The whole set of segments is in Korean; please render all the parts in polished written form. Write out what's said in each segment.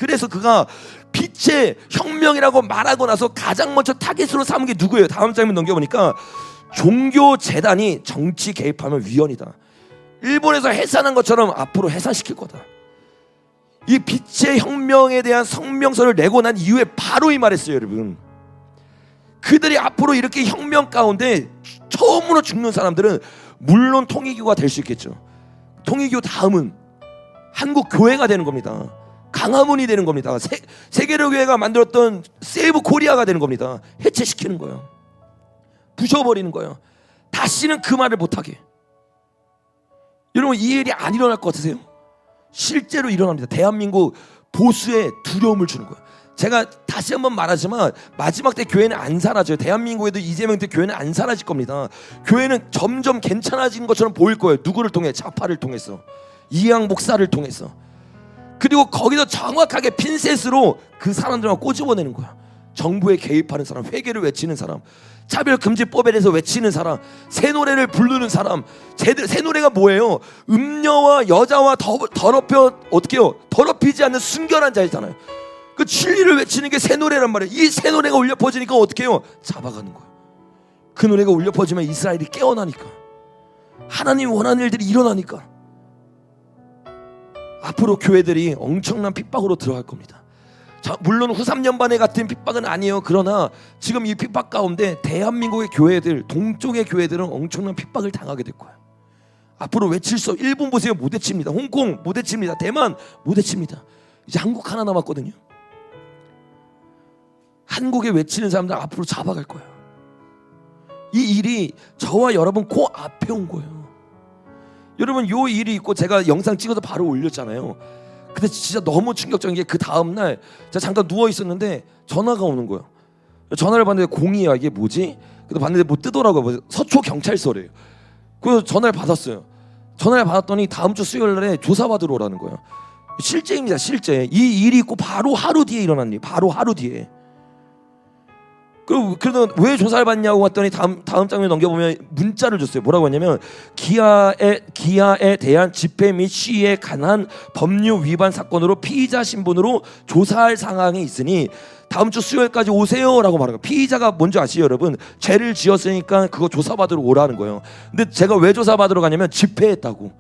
그래서 그가 빛의 혁명이라고 말하고 나서 가장 먼저 타깃으로 삼은 게 누구예요? 다음 장면 넘겨보니까 종교 재단이 정치 개입하면 위헌이다. 일본에서 해산한 것처럼 앞으로 해산시킬 거다. 이 빛의 혁명에 대한 성명서를 내고 난 이후에 바로 이 말했어요, 여러분. 그들이 앞으로 이렇게 혁명 가운데 처음으로 죽는 사람들은 물론 통일교가 될 수 있겠죠. 통일교 다음은 한국 교회가 되는 겁니다. 강화문이 되는 겁니다. 세계로 교회가 만들었던 세이브 코리아가 되는 겁니다. 해체시키는 거예요. 부셔버리는 거예요. 다시는 그 말을 못하게. 여러분, 이 일이 안 일어날 것 같으세요? 실제로 일어납니다. 대한민국 보수에 두려움을 주는 거예요. 제가 다시 한번 말하지만 마지막 때 교회는 안 사라져요. 대한민국에도 이재명 때 교회는 안 사라질 겁니다. 교회는 점점 괜찮아지는 것처럼 보일 거예요. 누구를 통해? 좌파를 통해서, 이양 목사를 통해서. 그리고 거기서 정확하게 핀셋으로 그 사람들만 꼬집어내는 거야. 정부에 개입하는 사람, 회개를 외치는 사람, 차별금지법에 대해서 외치는 사람, 새 노래를 부르는 사람. 새 노래가 뭐예요? 음녀와 여자와 더럽혀 어떻게 해요? 더럽히지 않는 순결한 자이잖아요. 그 진리를 외치는 게 새 노래란 말이에요. 이 새 노래가 울려 퍼지니까 어떻게 해요? 잡아가는 거예요. 그 노래가 울려 퍼지면 이스라엘이 깨어나니까, 하나님이 원하는 일들이 일어나니까 앞으로 교회들이 엄청난 핍박으로 들어갈 겁니다. 자, 물론 후삼연반의 같은 핍박은 아니에요. 그러나 지금 이 핍박 가운데 대한민국의 교회들, 동쪽의 교회들은 엄청난 핍박을 당하게 될 거예요. 앞으로 외칠 수, 일본 보세요, 못 외칩니다. 홍콩 못 외칩니다. 대만 못 외칩니다. 이제 한국 하나 남았거든요. 한국에 외치는 사람들 앞으로 잡아갈 거예요. 이 일이 저와 여러분 코 앞에 온 거예요. 여러분, 요 일이 있고 제가 영상 찍어서 바로 올렸잖아요. 근데 진짜 너무 충격적인 게 그 다음날 제가 잠깐 누워 있었는데 전화가 오는 거예요. 전화를 받는데 02야. 이게 뭐지? 그래서 봤는데 뭐 뜨더라고요. 서초 경찰서래요. 그래서 전화를 받았어요. 전화를 받았더니 다음 주 수요일 날에 조사받으러 오라는 거예요. 실제입니다. 실제. 이 일이 있고 바로 하루 뒤에 일어난 일. 바로 하루 뒤에. 그래서 왜 조사를 받냐고 했더니 다음 장면 넘겨보면 문자를 줬어요. 뭐라고 했냐면 기아에 대한 집회 및 시위에 관한 법률 위반 사건으로 피의자 신분으로 조사할 상황이 있으니 다음 주 수요일까지 오세요라고 말한 거예요. 피의자가 뭔지 아시죠, 여러분? 죄를 지었으니까 그거 조사받으러 오라는 거예요. 근데 제가 왜 조사받으러 가냐면 집회했다고.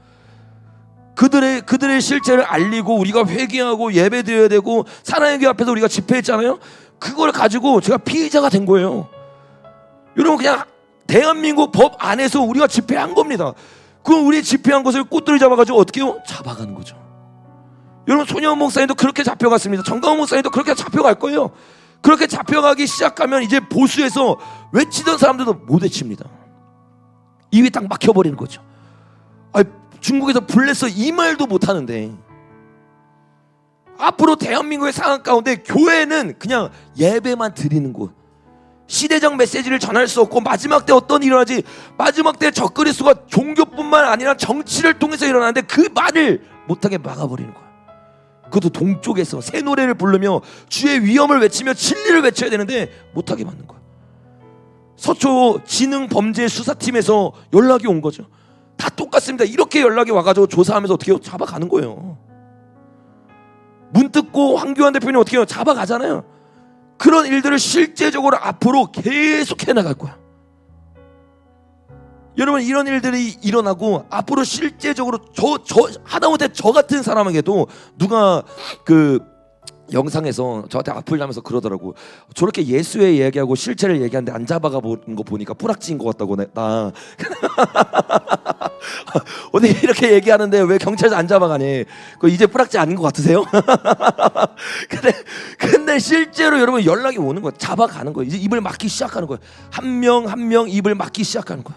그들의 실체를 알리고 우리가 회개하고 예배드려야 되고 사랑의 교회 앞에서 우리가 집회했잖아요. 그걸 가지고 제가 피의자가 된 거예요. 여러분, 그냥 대한민국 법 안에서 우리가 집회한 겁니다. 그럼 우리 집회한 것을 꽃들이 잡아가지고 어떻게 해요? 잡아가는 거죠. 여러분, 손혜원 목사님도 그렇게 잡혀갔습니다. 정강훈 목사님도 그렇게 잡혀갈 거예요. 그렇게 잡혀가기 시작하면 이제 보수에서 외치던 사람들도 못 외칩니다. 입이 딱 막혀버리는 거죠. 중국에서 불냈어 이 말도 못하는데 앞으로 대한민국의 상황 가운데 교회는 그냥 예배만 드리는 곳, 시대적 메시지를 전할 수 없고 마지막 때 어떤 일이 일어나지, 마지막 때 적그리스도가 종교뿐만 아니라 정치를 통해서 일어나는데 그 말을 못하게 막아버리는 거야. 그것도 동쪽에서 새 노래를 부르며 주의 위엄을 외치며 진리를 외쳐야 되는데 못하게 막는 거야. 서초 지능범죄수사팀에서 연락이 온 거죠. 다 똑같습니다. 이렇게 연락이 와가지고 조사하면서 어떻게 해요? 잡아가는 거예요. 문 뜯고 황교안 대표님 어떻게 해요? 잡아가잖아요. 그런 일들을 실제적으로 앞으로 계속 해나갈 거야. 여러분, 이런 일들이 일어나고 앞으로 실제적으로 하다못해 저 같은 사람에게도 누가 그 영상에서 저한테 악플 나면서 그러더라고. 저렇게 예수의 얘기하고 실체를 얘기하는데 안 잡아가 보는 거 보니까 뿌락지인 것 같다고. 나 어디 이렇게 얘기하는데 왜 경찰서 안 잡아가니? 그 이제 뿌락지 아닌 것 같으세요? 근데 실제로 여러분 연락이 오는 거야. 잡아가는 거야. 이제 입을 막기 시작하는 거야. 한 명 한 명 입을 막기 시작하는 거야.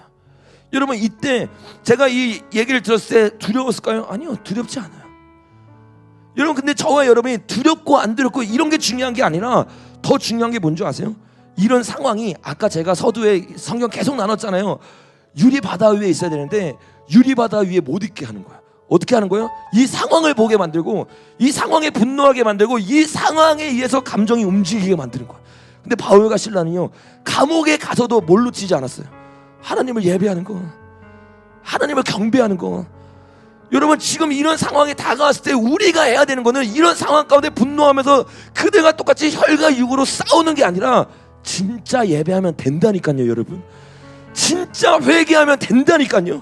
여러분, 이때 제가 이 얘기를 들었을 때 두려웠을까요? 아니요, 두렵지 않아요. 여러분, 근데 저와 여러분이 두렵고 안 두렵고 이런 게 중요한 게 아니라 더 중요한 게 뭔지 아세요? 이런 상황이 아까 제가 서두에 성경 계속 나눴잖아요. 유리바다 위에 있어야 되는데 유리바다 위에 못 있게 하는 거야. 어떻게 하는 거예요? 이 상황을 보게 만들고 이 상황에 분노하게 만들고 이 상황에 의해서 감정이 움직이게 만드는 거야. 근데 바울과 실라는요, 감옥에 가서도 뭘 놓치지 않았어요. 하나님을 예배하는 거, 하나님을 경배하는 거. 여러분 지금 이런 상황에 다가왔을 때 우리가 해야 되는 거는 이런 상황 가운데 분노하면서 그들과 똑같이 혈과 육으로 싸우는 게 아니라 진짜 예배하면 된다니까요. 여러분 진짜 회개하면 된다니까요.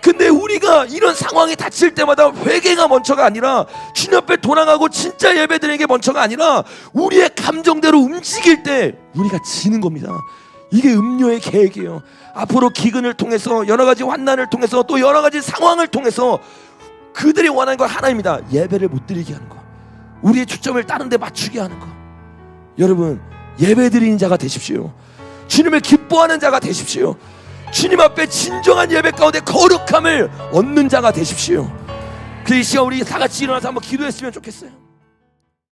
근데 우리가 이런 상황이 닥칠 때마다 회개가 먼저가 아니라 주님 앞에 돌아가고 진짜 예배드리는 게 먼저가 아니라 우리의 감정대로 움직일 때 우리가 지는 겁니다. 이게 음료의 계획이에요. 앞으로 기근을 통해서 여러 가지 환난을 통해서 또 여러 가지 상황을 통해서 그들이 원하는 건 하나입니다. 예배를 못 드리게 하는 거, 우리의 초점을 다른 데 맞추게 하는 거. 여러분 예배드리는 자가 되십시오. 주님을 기뻐하는 자가 되십시오. 주님 앞에 진정한 예배 가운데 거룩함을 얻는 자가 되십시오. 그 이 시간 우리 다 같이 일어나서 한번 기도했으면 좋겠어요.